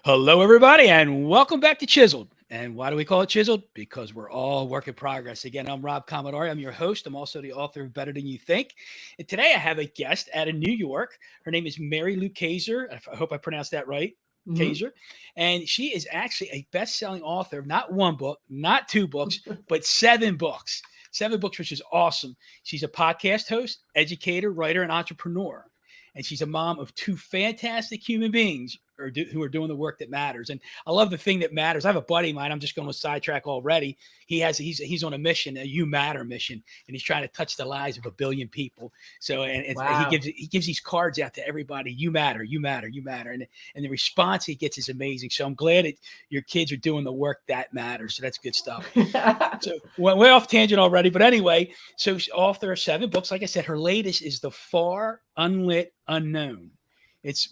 Hello, everybody, and welcome back to Chiseled. And why do we call it Chiseled? Because we're all work in progress. Again, I'm Rob Commodari. I'm your host. I'm also the author of Better Than You Think. And today I have a guest out of New York. Her name is MaryLou Kayser. I hope I pronounced that right. Hmm. Kayser. And she is actually a best selling author of not one book, not two books, but seven books. Seven books, which is awesome. She's a podcast host, educator, writer, and entrepreneur. And she's a mom of two fantastic human beings who are doing the work that matters. And I love the thing that matters. I have a buddy of mine. I'm just going to sidetrack already. He's on a mission, a You Matter mission, and he's trying to touch the lives of 1 billion people. So he Wow. gives these cards out to everybody. You matter, you matter, you matter, and the response he gets is amazing. So I'm glad that your kids are doing the work that matters. So that's good stuff. So went way off tangent already, but anyway, so she's author of 7 books. Like I said, her latest is The Far Unlit Unknown. As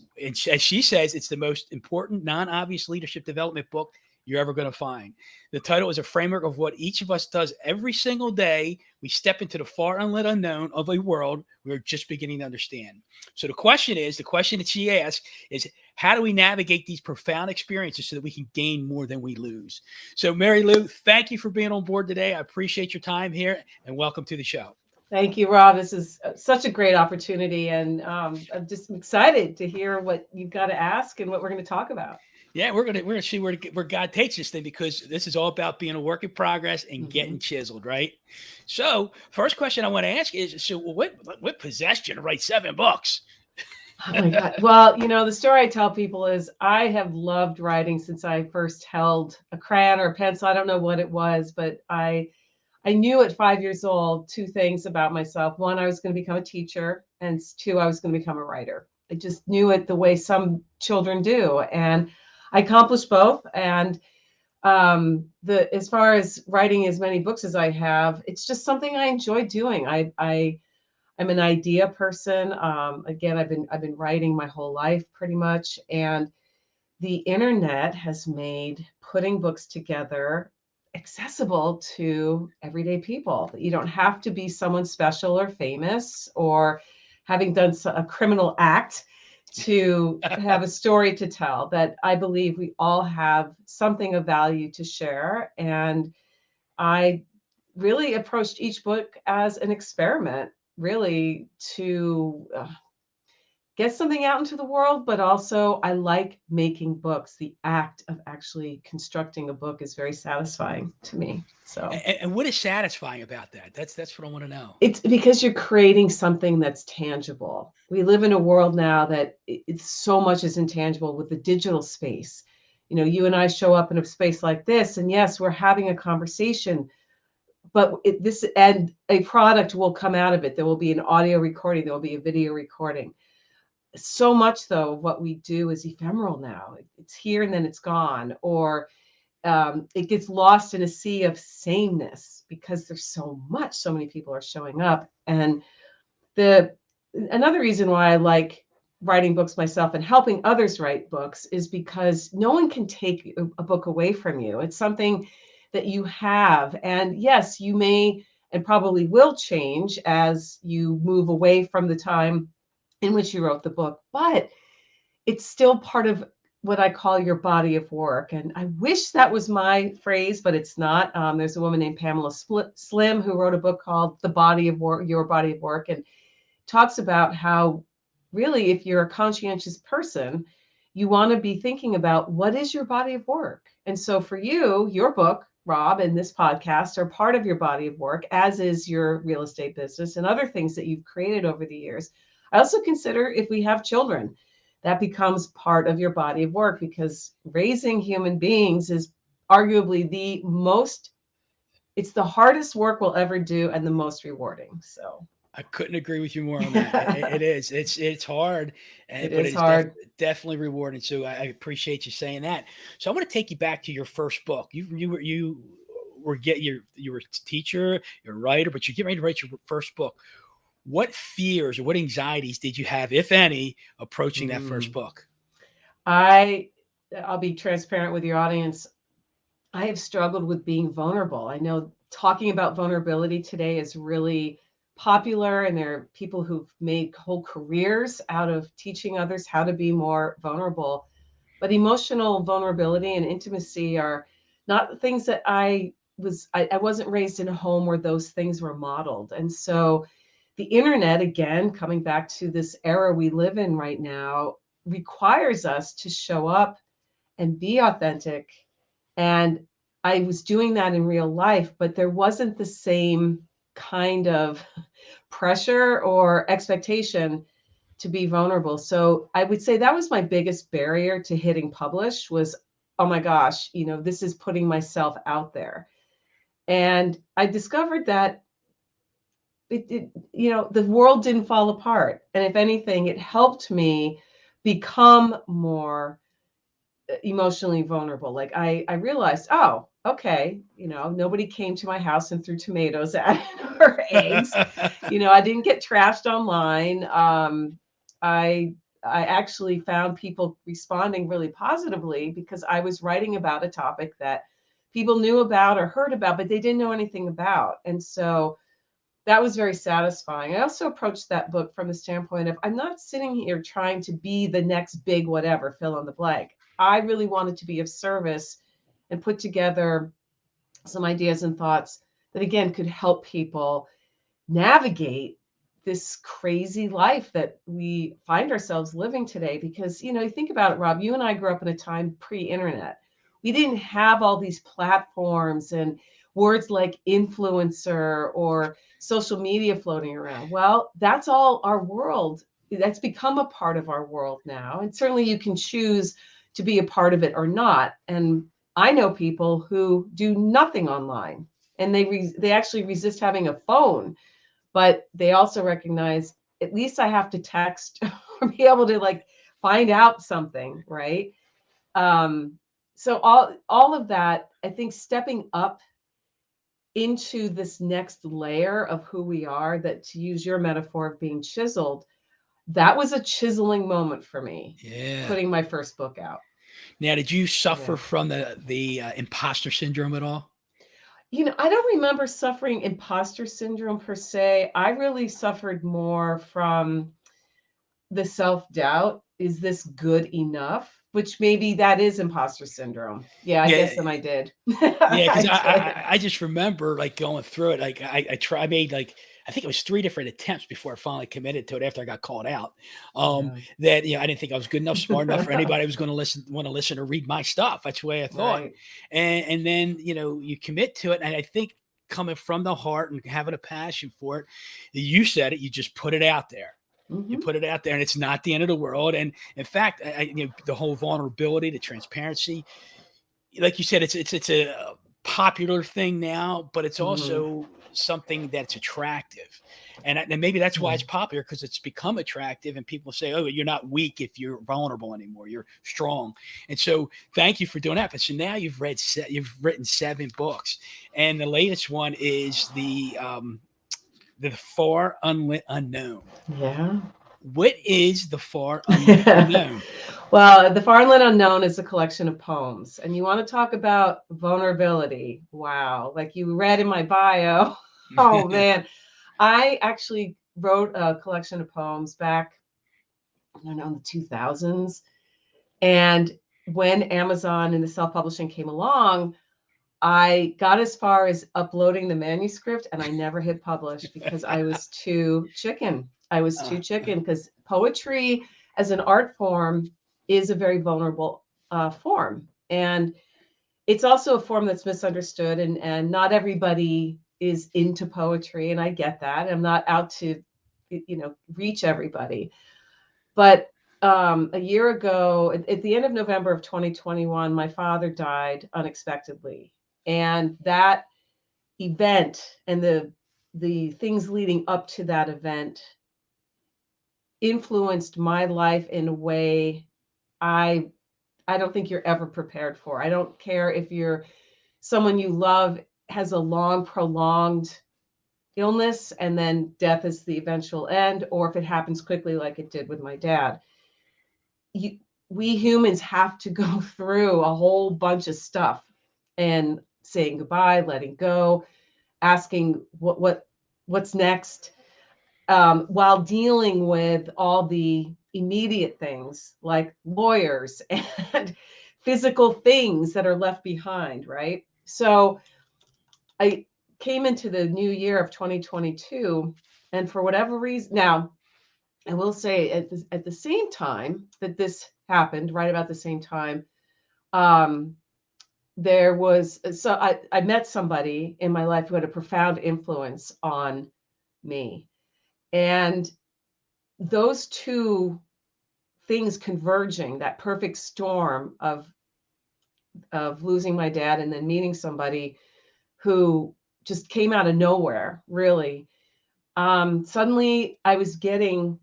she says, it's the most important, non-obvious leadership development book you're ever going to find. The title is a framework of what each of us does every single day. We step into the far unlit unknown of a world we're just beginning to understand. So the question that she asked is, how do we navigate these profound experiences so that we can gain more than we lose? So MaryLou, thank you for being on board today. I appreciate your time here and welcome to the show. Thank you, Rob. This is such a great opportunity, and I'm just excited to hear what you've got to ask and what we're going to talk about. Yeah, we're gonna see where God takes this thing, because this is all about being a work in progress and Hmm. getting chiseled, right? So, first question I want to ask is: so what possessed you to write 7 books? Oh my God. Well, the story I tell people is I have loved writing since I first held a crayon or a pencil. I don't know what it was, but I knew at 5 years old two things about myself. One, I was going to become a teacher, and two, I was going to become a writer. I just knew it the way some children do, and I accomplished both. And the as far as writing as many books as I have, it's just something I enjoy doing. I'm an idea person. Again, I've been writing my whole life pretty much, and the internet has made putting books together accessible to everyday people. You don't have to be someone special or famous or having done a criminal act to have a story to tell. That I believe we all have something of value to share. And I really approached each book as an experiment, really to get something out into the world, but also I like making books. The act of actually constructing a book is very satisfying to me. So And what is satisfying about that? That's what I want to know. it's because you're creating something that's tangible. We live in a world now that it's so much is intangible with the digital space. You and I show up in a space like this, and yes, we're having a conversation, but this and a product will come out of it. There will be an audio recording, there will be a video recording. So much though what we do is ephemeral now. It's here and then it's gone, or it gets lost in a sea of sameness because there's so many people are showing up. And the another reason why I like writing books myself and helping others write books is because no one can take a book away from you. It's something that you have, and yes, you may and probably will change as you move away from the time in which you wrote the book, but it's still part of what I call your body of work. And I wish that was my phrase, but it's not. There's a woman named Pamela Slim who wrote a book called The Body of Work, Your Body of Work, and talks about how really, if you're a conscientious person, you want to be thinking about what is your body of work. And so for you, your book, Rob, and this podcast are part of your body of work, as is your real estate business and other things that you've created over the years. I also consider if we have children, that becomes part of your body of work, because raising human beings is arguably it's the hardest work we'll ever do and the most rewarding. So I couldn't agree with you more on that. It is. It's hard, it but is it's hard. definitely rewarding. So I appreciate you saying that. So I want to take you back to your first book. You were a teacher, you're a writer, but you're getting ready to write your first book. What fears or what anxieties did you have, if any, approaching that first Mm. book? I I'll be transparent with your audience. I have struggled with being vulnerable. I know talking about vulnerability today is really popular, and there are people who've made whole careers out of teaching others how to be more vulnerable. But emotional vulnerability and intimacy are not things that I wasn't raised in a home where those things were modeled. And so the internet, again, coming back to this era we live in right now, requires us to show up and be authentic. And I was doing that in real life, but there wasn't the same kind of pressure or expectation to be vulnerable. So I would say that was my biggest barrier to hitting publish was, oh my gosh, this is putting myself out there. And I discovered that the world didn't fall apart. And if anything, it helped me become more emotionally vulnerable. Like I realized, oh, okay, nobody came to my house and threw tomatoes at it or eggs. I didn't get trashed online. I actually found people responding really positively because I was writing about a topic that people knew about or heard about, but they didn't know anything about. And so that was very satisfying. I also approached that book from the standpoint of I'm not sitting here trying to be the next big whatever, fill in the blank. I really wanted to be of service and put together some ideas and thoughts that, again, could help people navigate this crazy life that we find ourselves living today. Because, you think about it, Rob, you and I grew up in a time pre-internet. We didn't have all these platforms and words like influencer or social media floating around. Well, that's all our world. That's become a part of our world now. And certainly you can choose to be a part of it or not. And I know people who do nothing online and they actually resist having a phone, but they also recognize at least I have to text or be able to find out something, right? So all of that, I think stepping up into this next layer of who we are, that to use your metaphor of being chiseled, that was a chiseling moment for me. Yeah. Putting my first book out. Now, did you suffer from the imposter syndrome at all? I don't remember suffering imposter syndrome per se. I really suffered more from the self-doubt. Is this good enough? Which maybe that is imposter syndrome. Yeah, I guess then I did. Yeah, because I just remember going through it. I made I think it was 3 different attempts before I finally committed to it after I got called out. That I didn't think I was good enough, smart enough for anybody who was going to want to listen or read my stuff. That's the way I thought. Right. And then you commit to it, and I think coming from the heart and having a passion for it, you said it. You just put it out there. You put it out there, and it's not the end of the world. And in fact, the whole vulnerability, the transparency, like you said, it's a popular thing now, but it's also something that's attractive. And maybe that's why it's popular, because it's become attractive and people say, oh, you're not weak if you're vulnerable anymore. You're strong. And so thank you for doing that. But so now you've written 7 books, and the latest one is the Far Unlit Unknown. Yeah. What is the Far Unlit Unknown? Well, the Far Unlit Unknown is a collection of poems. And you want to talk about vulnerability. Wow. Like you read in my bio. Oh, man. I actually wrote a collection of poems back, I don't know, in the 2000s. And when Amazon and the self-publishing came along, I got as far as uploading the manuscript, and I never hit publish because I was too chicken. Because poetry as an art form is a very vulnerable form. And it's also a form that's misunderstood, and not everybody is into poetry. And I get that. I'm not out to, reach everybody. But a year ago, at the end of November of 2021, my father died unexpectedly. And that event and the things leading up to that event influenced my life in a way I don't think you're ever prepared for. I don't care if you're someone you love has a long, prolonged illness and then death is the eventual end, or if it happens quickly like it did with my dad. We humans have to go through a whole bunch of stuff, and saying goodbye, letting go, asking what's next, while dealing with all the immediate things like lawyers and physical things that are left behind, right? So I came into the new year of 2022, and for whatever reason, now I will say at the same time that this happened, right about the same time, there was, so I met somebody in my life who had a profound influence on me. And those two things converging, that perfect storm of losing my dad and then meeting somebody who just came out of nowhere, really. Suddenly I was getting,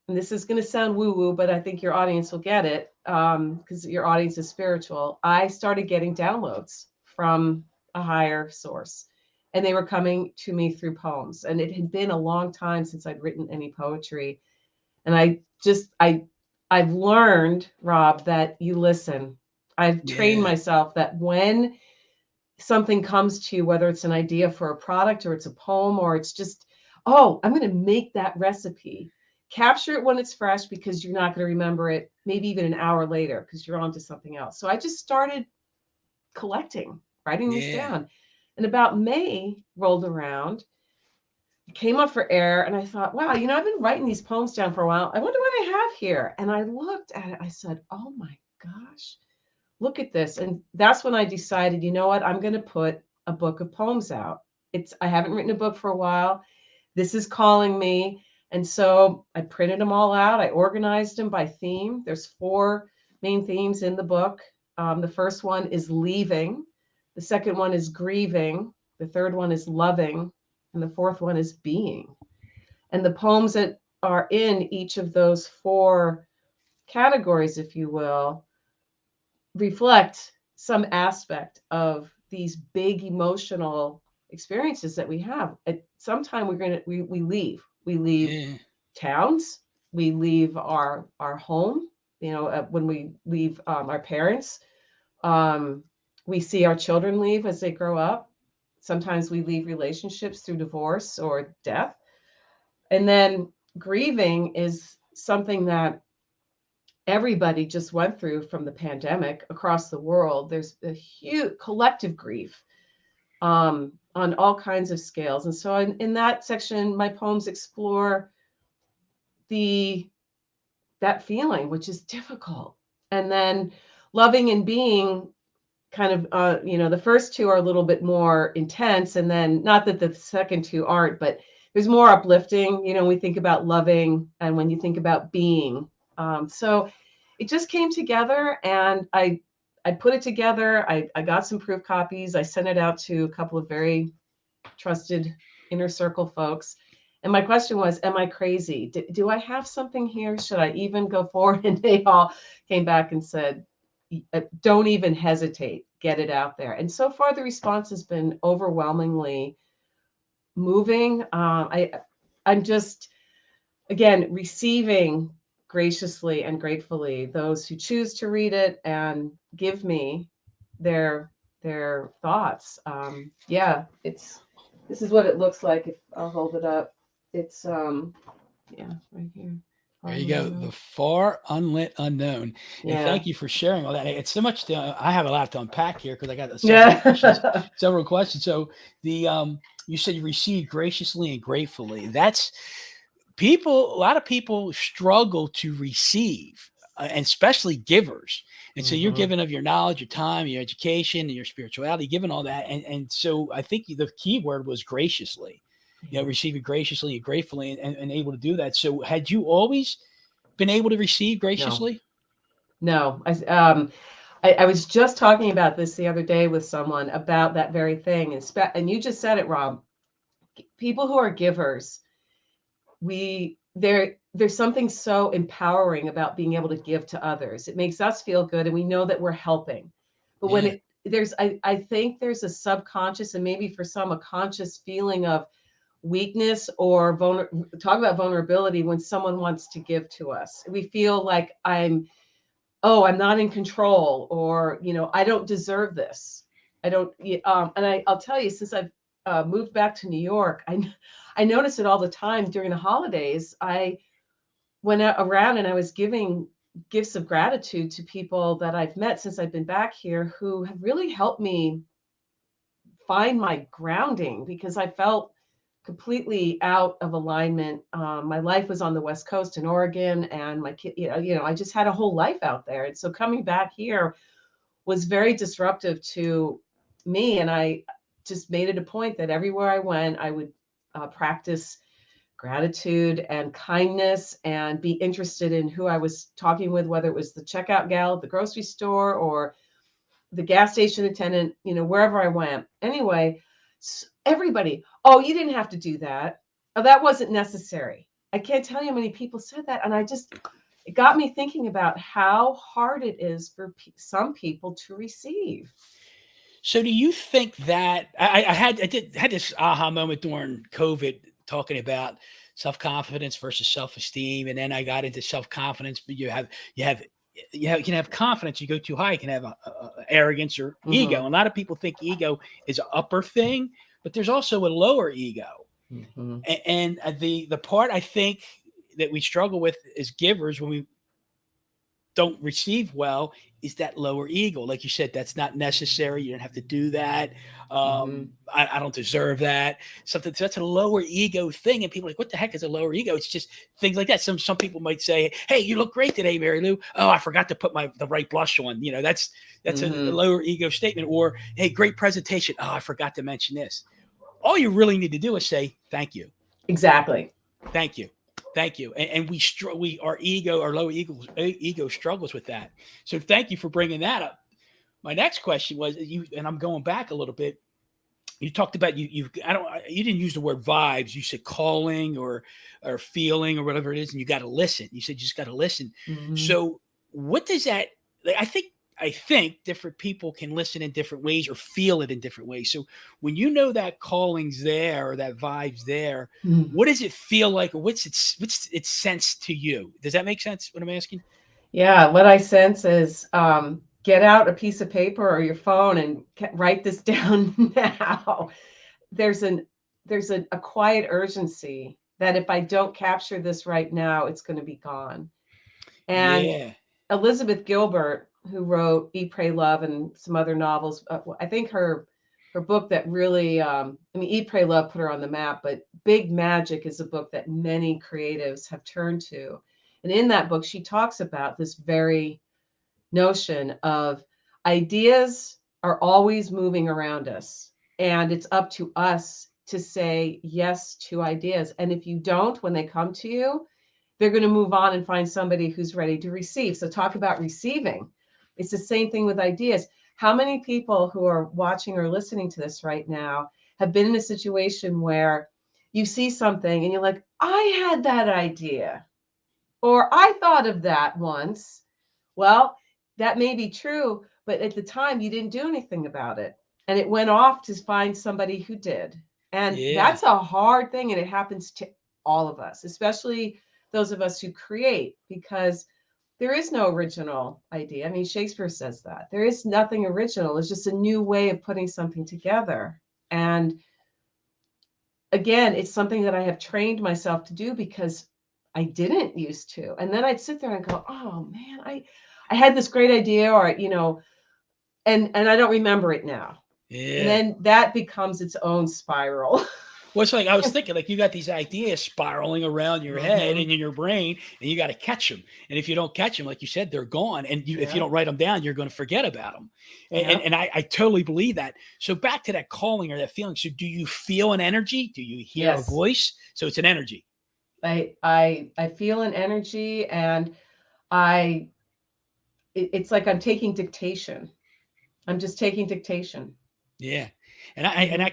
and this is going to sound woo-woo, but I think your audience will get it, because your audience is spiritual. I started getting downloads from a higher source, and they were coming to me through poems. And it had been a long time since I'd written any poetry. And I've learned, Rob, that you listen. I've trained myself that when something comes to you, whether it's an idea for a product or it's a poem or it's just, oh, I'm going to make that recipe. Capture it when it's fresh, because you're not going to remember it maybe even an hour later because you're on to something else. So I just started collecting, writing these down. And about May rolled around, it came up for air, and I thought, wow, you know, I've been writing these poems down for a while. I wonder what I have here. And I looked at it. I said, oh my gosh, look at this. And that's when I decided, you know what, I'm going to put a book of poems out. I haven't written a book for a while. This is calling me. And so I printed them all out. I organized them by theme. There's 4 main themes in the book. The first one is leaving. The second one is grieving. The third one is loving. And the fourth one is being. And the poems that are in each of those 4 categories, if you will, reflect some aspect of these big emotional experiences that we have. At some time we leave towns, we leave our home, you know, when we leave our parents, we see our children leave as they grow up. Sometimes we leave relationships through divorce or death. And then grieving is something that everybody just went through from the pandemic across the world. There's a huge collective grief on all kinds of scales. And so in that section, my poems explore that feeling, which is difficult. And then loving and being kind of, you know, the first 2 are a little bit more intense. And then not that the second 2 aren't, but there's more uplifting, you know, when we think about loving and when you think about being. So it just came together, and I put it together. I got some proof copies. I sent it out to a couple of very trusted inner circle folks. And my question was, am I crazy? Do I have something here? Should I even go forward? And they all came back and said, don't even hesitate, get it out there. And so far the response has been overwhelmingly moving. I'm just, again, receiving graciously and gratefully those who choose to read it and give me their thoughts. This is what it looks like. If I'll hold it up, it's right here. There you go. The Far Unlit Unknown. And thank you for sharing all that. It's so much I have a lot to unpack here because I got several questions. So you said you received graciously and gratefully. That's a lot of people struggle to receive, and especially givers. And so you're giving of your knowledge, your time, your education, and your spirituality, giving all that. And so I think the key word was graciously. You know, receiving graciously and gratefully, and able to do that. So had you always been able to receive graciously? No. I was just talking about this the other day with someone about that very thing. And you just said it, Rob. People who are givers, there's something so empowering about being able to give to others. It makes us feel good, and we know that we're helping. But when I think there's a subconscious, and maybe for some a conscious feeling of weakness or talk about vulnerability when someone wants to give to us. We feel like I'm not in control, or, you know, I don't deserve this. I don't, and I'll tell you, since I've moved back to New York, I notice it all the time during the holidays. went around and I was giving gifts of gratitude to people that I've met since I've been back here who have really helped me find my grounding, because I felt completely out of alignment. My life was on the West Coast in Oregon, and my kid, I just had a whole life out there. And so coming back here was very disruptive to me. And I just made it a point that everywhere I went, I would practice gratitude and kindness and be interested in who I was talking with, whether it was the checkout gal at the grocery store or the gas station attendant, wherever I went. Anyway, everybody, oh, you didn't have to do that. Oh, that wasn't necessary. I can't tell you how many people said that. And it got me thinking about how hard it is for some people to receive. So do you think that I had this aha moment during COVID, talking about self-confidence versus self-esteem, and then I got into self-confidence, but you can have confidence. You go too high, you can have arrogance or ego. And a lot of people think ego is an upper thing, but there's also a lower ego. And the part I think that we struggle with as givers when we don't receive well is that lower ego. Like you said, that's not necessary. You don't have to do that. I don't deserve that. That's a lower ego thing. And people are like, what the heck is a lower ego? It's just things like that. Some people might say, hey, you look great today, MaryLou. Oh, I forgot to put the right blush on. That's a lower ego statement. Or, hey, great presentation. Oh, I forgot to mention this. All you really need to do is say, thank you. Exactly. Thank you. Thank you. And our lower ego struggles with that. So thank you for bringing that up. My next question was, and I'm going back a little bit. You talked about you didn't use the word vibes. You said calling or feeling or whatever it is, and you got to listen. You said you just got to listen. So what does that? I think different people can listen in different ways or feel it in different ways. So when you know that calling's there or that vibe's there, what does it feel like, or what's its sense to you? Does that make sense, what I'm asking? Yeah, what I sense is get out a piece of paper or your phone and write this down now. There's a quiet urgency that if I don't capture this right now, it's going to be gone. And Elizabeth Gilbert, who wrote Eat, Pray, Love and some other novels, I think her book that really, Eat, Pray, Love put her on the map, but Big Magic is a book that many creatives have turned to. And in that book, she talks about this very notion of ideas are always moving around us. And it's up to us to say yes to ideas. And if you don't, when they come to you, they're going to move on and find somebody who's ready to receive. So talk about receiving. It's the same thing with ideas. How many people who are watching or listening to this right now have been in a situation where you see something and you're like, I had that idea, or I thought of that once. Well, that may be true, but at the time you didn't do anything about it. And it went off to find somebody who did. And that's a hard thing. And it happens to all of us, especially those of us who create, because there is no original idea. Shakespeare says that. There is nothing original. It's just a new way of putting something together. And again, it's something that I have trained myself to do because I didn't used to. And then I'd sit there and go, oh man, I had this great idea, or, and I don't remember it now. And then that becomes its own spiral. Well, it's like I was thinking, like you got these ideas spiraling around your head and in your brain, and you got to catch them. And if you don't catch them, like you said, they're gone. And if you don't write them down, you're going to forget about them. And I totally believe that. So back to that calling or that feeling. So do you feel an energy? Do you hear a voice? So it's an energy. I feel an energy, and it's like I'm taking dictation. I'm just taking dictation. Yeah. And I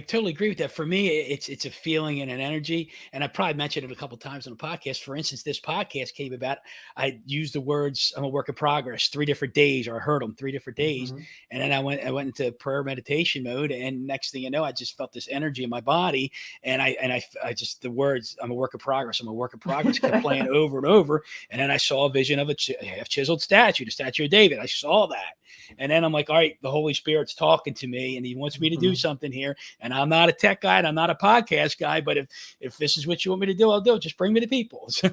totally agree with that. For me, it's a feeling and an energy. And I probably mentioned it a couple of times on the podcast. For instance, this podcast came about, I used the words, I'm a work in progress, 3 different days, or I heard them 3 different days. And then I went into prayer meditation mode. And next thing you know, I just felt this energy in my body. And I just, the words, I'm a work in progress, I'm a work in progress, kept playing over and over. And then I saw a vision of a chiseled statue, the statue of David. I saw that. And then I'm like, all right, the Holy Spirit's talking to me and he wants me to do something here. And I'm not a tech guy and I'm not a podcast guy, but if this is what you want me to do, I'll do it. Just bring me to people. So,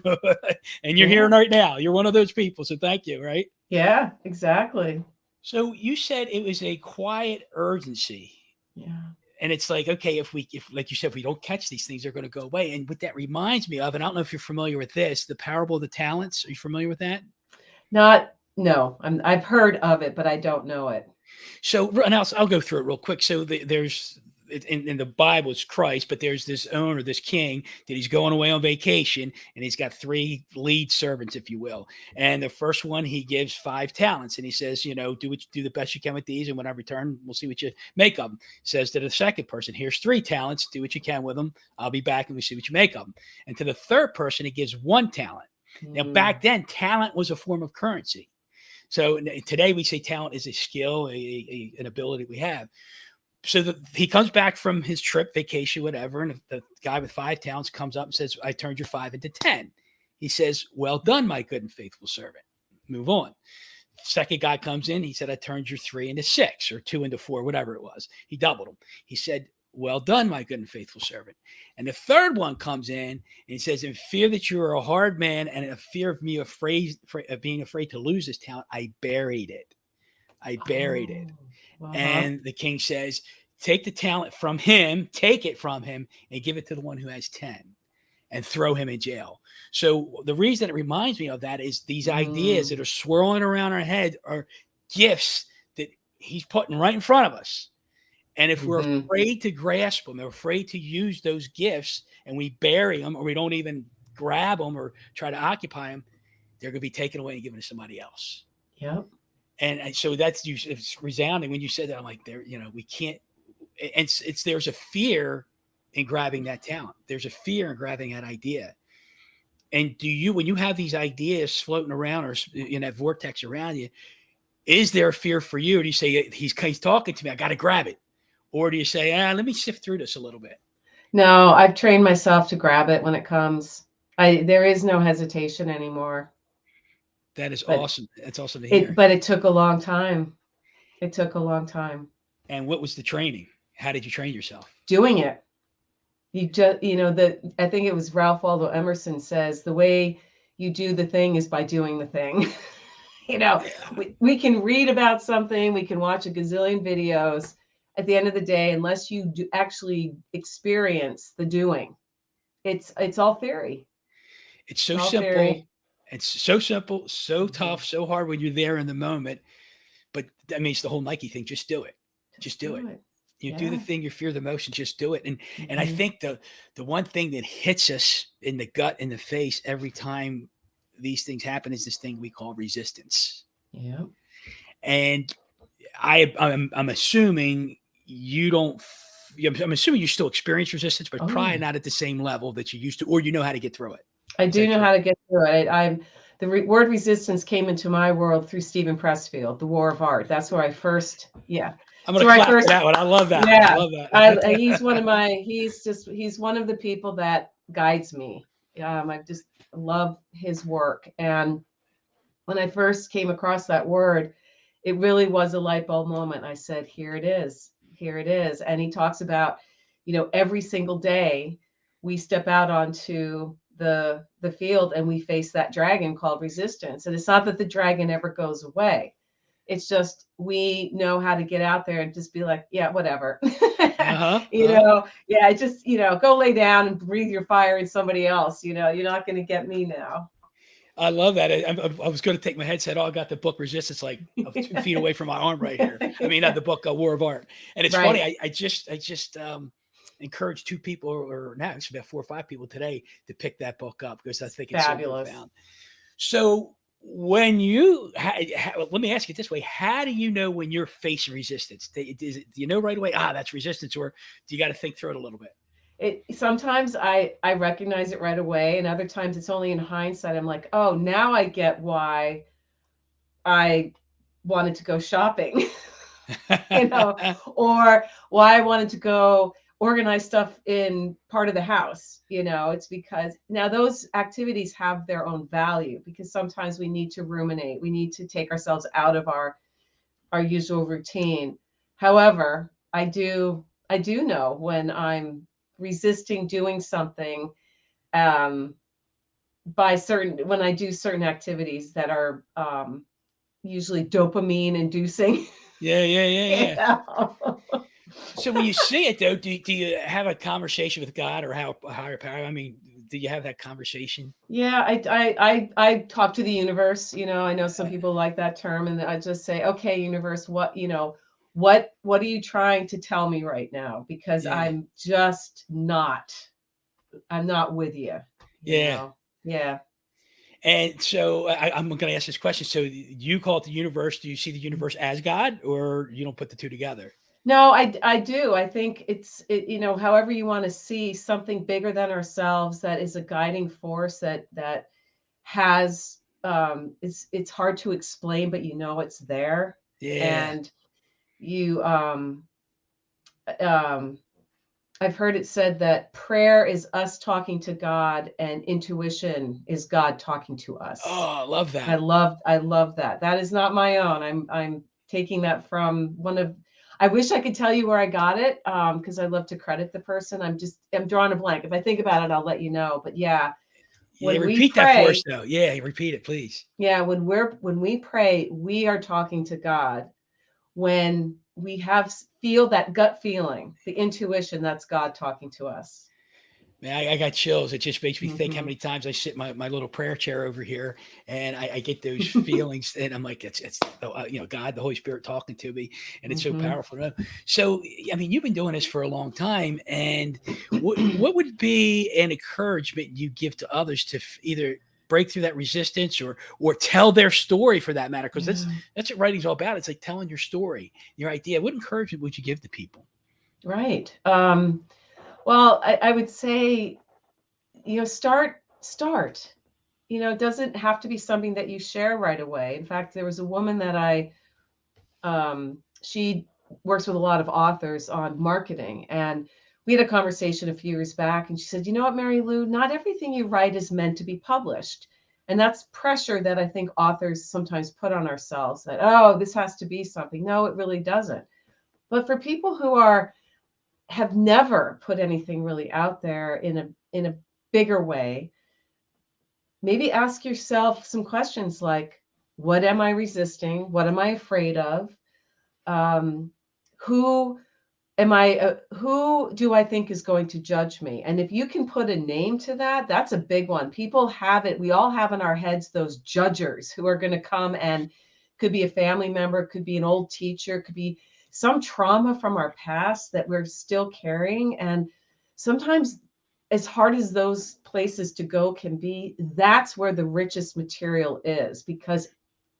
and you're here right now. You're one of those people. So thank you. Right. Yeah, exactly. So you said it was a quiet urgency. Yeah. And it's like, okay, if like you said, if we don't catch these things, they're going to go away. And what that reminds me of, and I don't know if you're familiar with this, the parable of the talents. Are you familiar with that? No, I've heard of it, but I don't know it. So, and I'll go through it real quick. So there's in the Bible, it's Christ, but there's this owner, this king, that he's going away on vacation, and he's got 3 lead servants, if you will. And the first one, he gives 5 talents, and he says, do the best you can with these, and when I return, we'll see what you make of them. Says to the second person, here's 3 talents, do what you can with them. I'll be back, and we see what you make of them. And to the third person, he gives 1 talent. Now, back then, talent was a form of currency. So today we say talent is a skill, an ability we have. So he comes back from his trip, vacation, whatever, and the guy with 5 talents comes up and says, I turned your 5 into 10. He says, well done, my good and faithful servant. Move on. Second guy comes in. He said, I turned your 3 into 6 or 2 into 4, whatever it was. He doubled them. He said, well done, my good and faithful servant. And the third one comes in and he says, in fear that you are a hard man and in fear of me of being afraid to lose this talent, I buried it. Uh-huh. And the king says, take the talent from him, take it from him and give it to the one who has 10 and throw him in jail. So the reason it reminds me of that is these ideas that are swirling around our head are gifts that he's putting right in front of us. And if we're afraid to grasp them, or afraid to use those gifts and we bury them or we don't even grab them or try to occupy them, they're going to be taken away and given to somebody else. Yep. And so it's resounding when you said that. I'm like, we can't, and there's a fear in grabbing that talent. There's a fear in grabbing that idea. And when you have these ideas floating around or in that vortex around you, is there a fear for you? Or do you say, he's talking to me, I got to grab it? Or do you say, let me sift through this a little bit? No, I've trained myself to grab it when it comes. There is no hesitation anymore. That is awesome. That's awesome to hear. But it took a long time. And what was the training? How did you train yourself? Doing it. You just, I think it was Ralph Waldo Emerson says, the way you do the thing is by doing the thing. We can read about something, we can watch a gazillion videos. At the end of the day, unless you actually experience the doing, it's all theory. It's so simple. Theory. It's so simple, so tough, so hard when you're there in the moment. But that means the whole Nike thing. Just do it. Just do it. You do the thing you fear the most and just do it. And I think the one thing that hits us in the gut, in the face every time these things happen is this thing we call resistance. Yeah. And I'm assuming you don't. I'm assuming you still experience resistance, but probably not at the same level that you used to, or how to get through it. I do know how to get through it. The word resistance came into my world through Stephen Pressfield, The War of Art. That's where I first, I'm going to clap for that one. I love that. Yeah, I love that. He's one of the people that guides me. I just love his work. And when I first came across that word, it really was a light bulb moment. I said, here it is. And he talks about, every single day we step out onto the field and we face that dragon called resistance. And it's not that the dragon ever goes away. It's just, we know how to get out there and just be like, yeah, whatever. Just, go lay down and breathe your fire in somebody else. You're not going to get me now. I love that. I was going to take my headset off. I got the book Resistance like 2 feet away from my arm right here. I mean, not the book War of Art. And it's funny. I just encourage 2 people, or now it's about 4 or 5 people today, to pick that book up because I think it's fabulous. So profound. So when you, let me ask you this way: how do you know when you're facing resistance? Do you know right away? That's resistance, or do you got to think through it a little bit? Sometimes I recognize it right away, and other times it's only in hindsight. I'm like, oh, now I get why I wanted to go shopping, or why I wanted to go organize stuff in part of the house. It's because now those activities have their own value, because sometimes we need to ruminate. We need to take ourselves out of our our usual routine. However, I do know when I'm resisting doing something, when I do certain activities that are usually dopamine inducing. Yeah. So when you see it though, do you have a conversation with God or how higher power? I mean, do you have that conversation? Yeah, I talk to the universe. I know some people like that term, and I just say, okay, universe, what are you trying to tell me right now? Because Yeah. I'm just not, I'm not with you. Yeah. Yeah. And so I'm going to ask this question. So you call it the universe. Do you see the universe as God, or you don't put the two together? No, I do. I think however you want to see something bigger than ourselves that is a guiding force that has it's hard to explain, but it's there. Yeah. And you um I've heard it said that prayer is us talking to God and intuition is God talking to us. Oh, I love I that. love that. That is not my own. I'm taking that from I wish I could tell you where I got it, because I love to credit the person. I'm drawing a blank. If I think about it, I'll let you know. But yeah, Yeah. when we Repeat that for us pray, though. Yeah. Repeat it, please. yeah, when we pray, we are talking to God. When we feel that gut feeling, the intuition, that's God talking to us. Man, I got chills. It just makes me think how Hmm. many times I sit my little prayer chair over here, and I get those feelings, and I'm like, it's God, the Holy Spirit talking to me, and it's so Hmm. powerful. So, I mean, you've been doing this for a long time, and what would be an encouragement you give to others to either break through that resistance or tell their story for that matter? Because Yeah. that's what writing's all about. It's like telling your story, your idea. What encouragement would you give to people? Right. Well, I would say, start. It doesn't have to be something that you share right away. In fact, there was a woman that she works with a lot of authors on marketing. And we had a conversation a few years back, and she said, you know what, MaryLou, not everything you write is meant to be published. And that's pressure that I think authors sometimes put on ourselves that, oh, this has to be something. No, it really doesn't. But for people who have never put anything really out there in a bigger way, maybe ask yourself some questions like, what am I resisting? What am I afraid of? Um, who who do I think is going to judge me? And if you can put a name to that, that's a big one. People have it. We all have in our heads those judgers who are going to come, and could be a family member, could be an old teacher, could be some trauma from our past that we're still carrying. And sometimes, as hard as those places to go can be, that's where the richest material is. Because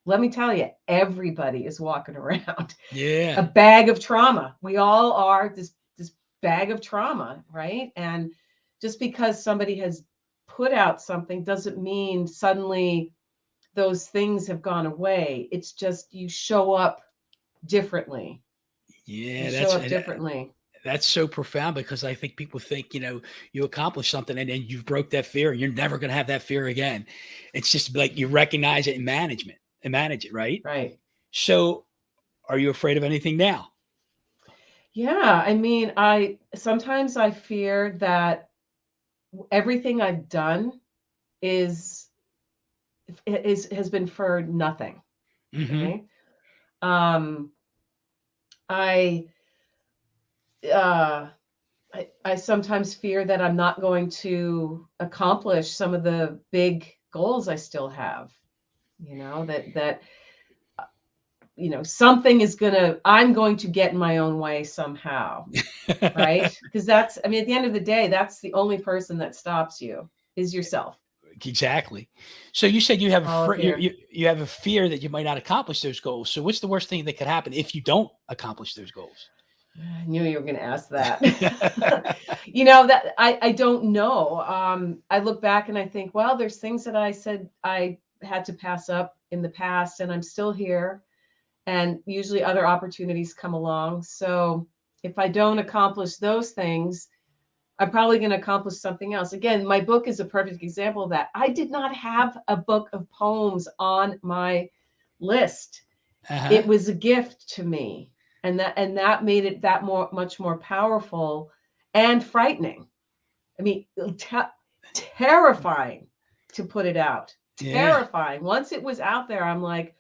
let me tell you, everybody is walking around a Yeah. bag of trauma. We all are this bag of trauma, right? And just because somebody has put out something doesn't mean suddenly those things have gone away. It's just you show up differently. You Yeah, show up differently. that's so profound because I think people think, you accomplish something and then you broke that fear and you're never going to have that fear again. It's just like you recognize it and manage it, right? Right. So, are you afraid of anything now? Yeah. I mean, I sometimes I fear that everything I've done is has been for nothing. Hmm. Okay. Um, I uh I sometimes fear that I'm not going to accomplish some of the big goals I still have. That something I'm going to get in my own way somehow, right? Because I mean, at the end of the day, that's the only person that stops you is yourself. Exactly. So you said you have All up here. you have a fear that you might not accomplish those goals. So what's the worst thing that could happen if you don't accomplish those goals? I knew you were going to ask that. That I don't know. I look back and I think, well, there's things that I said I had to pass up in the past, and I'm still here. And usually other opportunities come along. So if I don't accomplish those things, I'm probably going to accomplish something else. Again, my book is a perfect example of that. I did not have a book of poems on my list. it was a gift to me. And that made it that much more powerful and frightening. I mean, terrifying to put it out. Terrifying. Once it was out there, I'm like,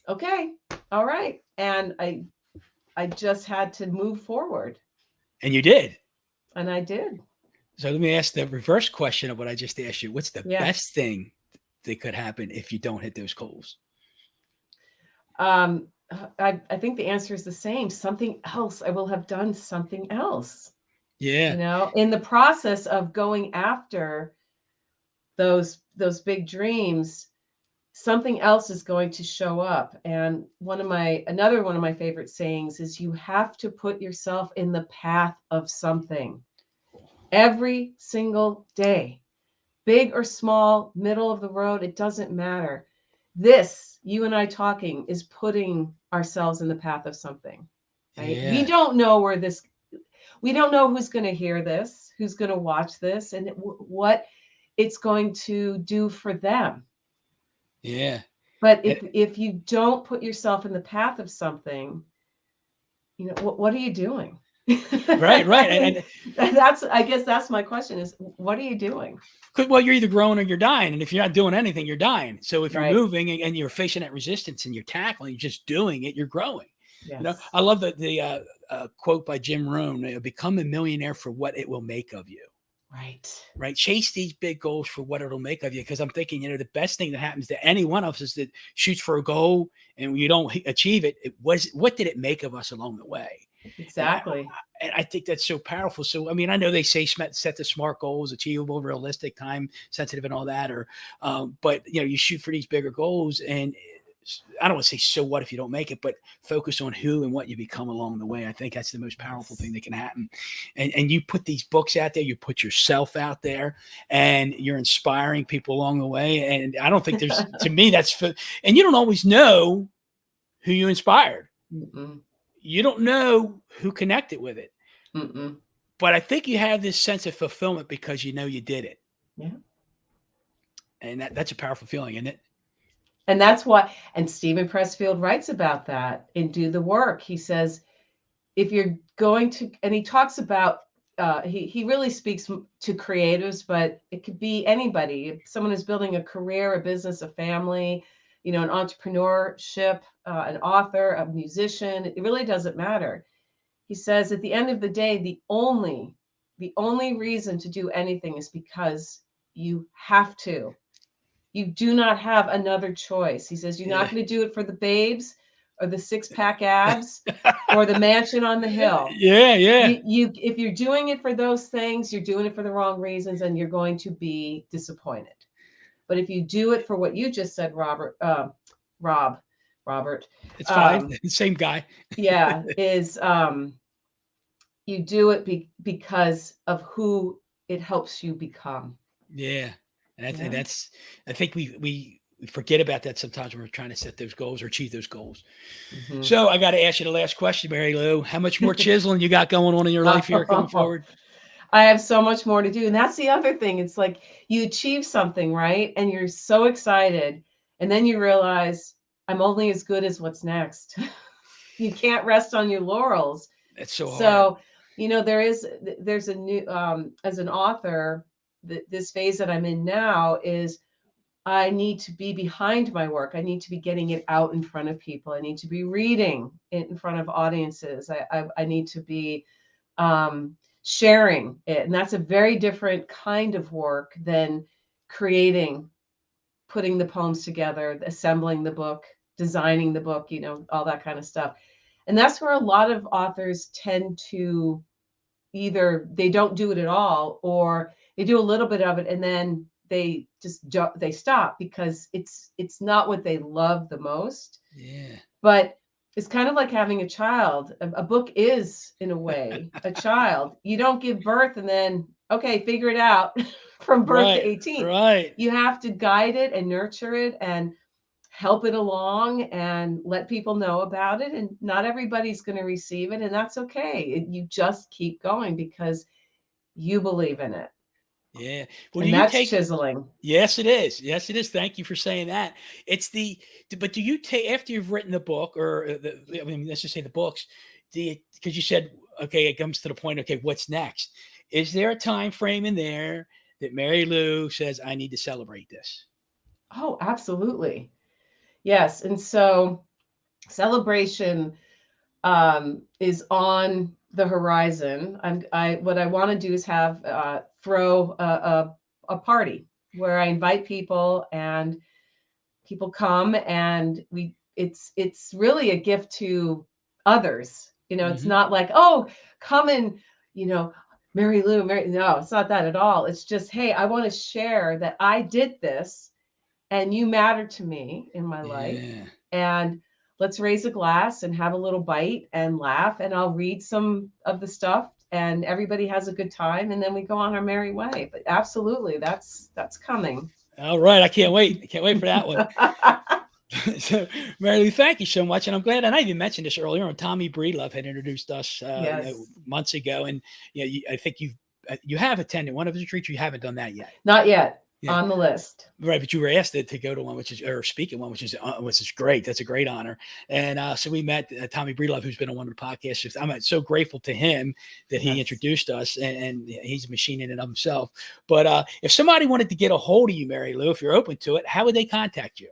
okay, all right. And I just had to move forward. And you did. And I did. So let me ask the reverse question of what I just asked you. What's the best thing that could happen if you don't hit those goals? I think the answer is the same. Something else. I will have done something else. Yeah. You know, in the process of going after those big dreams, something else is going to show up. And another one of my favorite sayings is, you have to put yourself in the path of something every single day, big or small, middle of the road, it doesn't matter. This, you and I talking, is putting ourselves in the path of something, right? We don't know we don't know who's going to hear this, who's going to watch this, and what it's going to do for them. Yeah. But if you don't put yourself in the path of something, you know, what are you doing? Right. And I guess that's my question is, what are you doing? Well, you're either growing or you're dying. And if you're not doing anything, you're dying. So if you're moving and you're facing that resistance and you're tackling, you're just doing it, you're growing. Yes. You know, I love the quote by Jim Rohn, become a millionaire for what it will make of you. Right. Chase these big goals for what it'll make of you. Because I'm thinking, you know, the best thing that happens to any one of us is that shoots for a goal and you don't achieve it. What did it make of us along the way? Exactly. And I think that's so powerful. So, I mean, I know they say set the SMART goals, achievable, realistic, time sensitive, and all that. But you know, you shoot for these bigger goals, and I don't want to say so what if you don't make it, but focus on who and what you become along the way. I think that's the most powerful thing that can happen. And you put these books out there, you put yourself out there, and you're inspiring people along the way. And I don't think there's, to me, and you don't always know who you inspired. Mm-mm. You don't know who connected with it. Mm-mm. But I think you have this sense of fulfillment because you know you did it. Yeah. And that's a powerful feeling, isn't it? And that's why, and Stephen Pressfield writes about that in Do the Work. He says, if you're going to, and he talks about, he really speaks to creatives, but it could be anybody. If someone is building a career, a business, a family, you know, an entrepreneurship, an author, a musician, it really doesn't matter. He says at the end of the day, the only reason to do anything is because you have to. You do not have another choice. He says, you're not going to do it for the babes or the 6-pack abs or the mansion on the hill. Yeah. If you're doing it for those things, you're doing it for the wrong reasons, and you're going to be disappointed. But if you do it for what you just said, Robert, it's fine. Same guy. Yeah, is you do it because of who it helps you become. Yeah, and that's I think we forget about that sometimes when we're trying to set those goals or achieve those goals. Mm-hmm. So I got to ask you the last question, MaryLou. How much more chiseling you got going on in your life here going forward? I have so much more to do. And that's the other thing. It's like you achieve something, right? And you're so excited. And then you realize I'm only as good as what's next. You can't rest on your laurels. It's so hard. So, you know, there's a new, as an author, this phase that I'm in now is I need to be behind my work. I need to be getting it out in front of people. I need to be reading it in front of audiences. I need to be sharing it. And that's a very different kind of work than creating, putting the poems together, assembling the book, designing the book, you know, all that kind of stuff. And that's where a lot of authors tend to either they don't do it at all, or they do a little bit of it and then they stop because it's not what they love the most. Yeah. But it's kind of like having a child. A book is, in a way, a child. You don't give birth and then, okay, figure it out from birth to 18. Right. You have to guide it and nurture it and help it along and let people know about it. And not everybody's going to receive it. And that's okay. You just keep going because you believe in it. Yeah. Well, do And you that's take? chiseling. Yes, it is. Yes, it is. Thank you for saying that. But do you take after you've written the book, or I mean, let's just say the books? Because you said, okay, it comes to the point. Okay, what's next? Is there a time frame in there that MaryLou says I need to celebrate this? Oh, absolutely. Yes. And so celebration is on the horizon. What I want to do is have throw a party where I invite people and people come, and it's really a gift to others. It's Mm-hmm. not like, oh, come and, you know, MaryLou, no, it's not that at all. It's just, hey, I want to share that I did this and you matter to me in my life. Yeah. And let's raise a glass and have a little bite and laugh. And I'll read some of the stuff and everybody has a good time. And then we go on our merry way. But absolutely, that's coming. All right. I can't wait. I can't wait for that one. So, MaryLou, thank you so much. And I'm glad, and I even mentioned this earlier on, Tommy Breedlove had introduced us Yes. months ago. And I think you have attended one of his retreats. You haven't done that yet. Not yet. Yeah. On the list. Right, but you were asked to go to one, or speak at one, which is great. That's a great honor. And so we met Tommy Breedlove, who's been on one of the podcasts. I'm so grateful to him that he introduced us, and he's a machine in and of himself. But if somebody wanted to get a hold of you, MaryLou, if you're open to it, how would they contact you?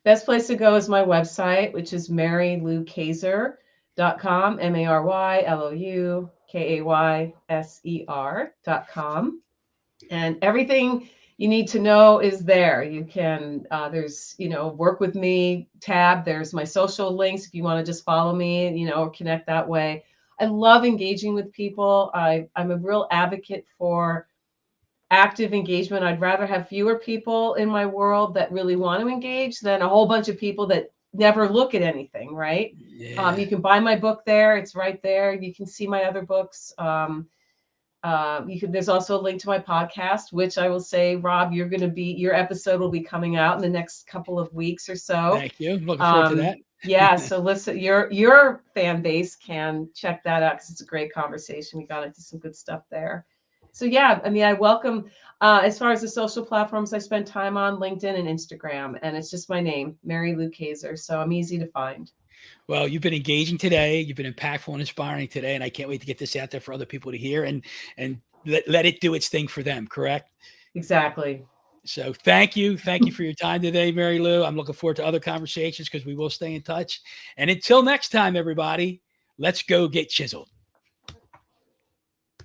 Best place to go is my website, which is MaryLouKayser.com, MaryLouKayser.com. And everything you need to know is there. You can, there's, work with me tab. There's my social links if you want to just follow me, or connect that way. I love engaging with people. I'm a real advocate for active engagement. I'd rather have fewer people in my world that really want to engage than a whole bunch of people that never look at anything, right? Yeah. You can buy my book there. It's right there. You can see my other books. There's also a link to my podcast, which I will say, Rob, your episode will be coming out in the next couple of weeks or so. Thank you. I'm looking forward to that. Yeah. So listen, your fan base can check that out because it's a great conversation. We got into some good stuff there. So yeah, I mean, I welcome, as far as the social platforms I spend time on, LinkedIn and Instagram, and it's just my name, MaryLou Kayser. So I'm easy to find. Well, you've been engaging today. You've been impactful and inspiring today, and I can't wait to get this out there for other people to hear and let it do its thing for them. Correct? Exactly. So thank you for your time today, MaryLou. I'm looking forward to other conversations because we will stay in touch. And until next time, everybody, let's go get chiseled.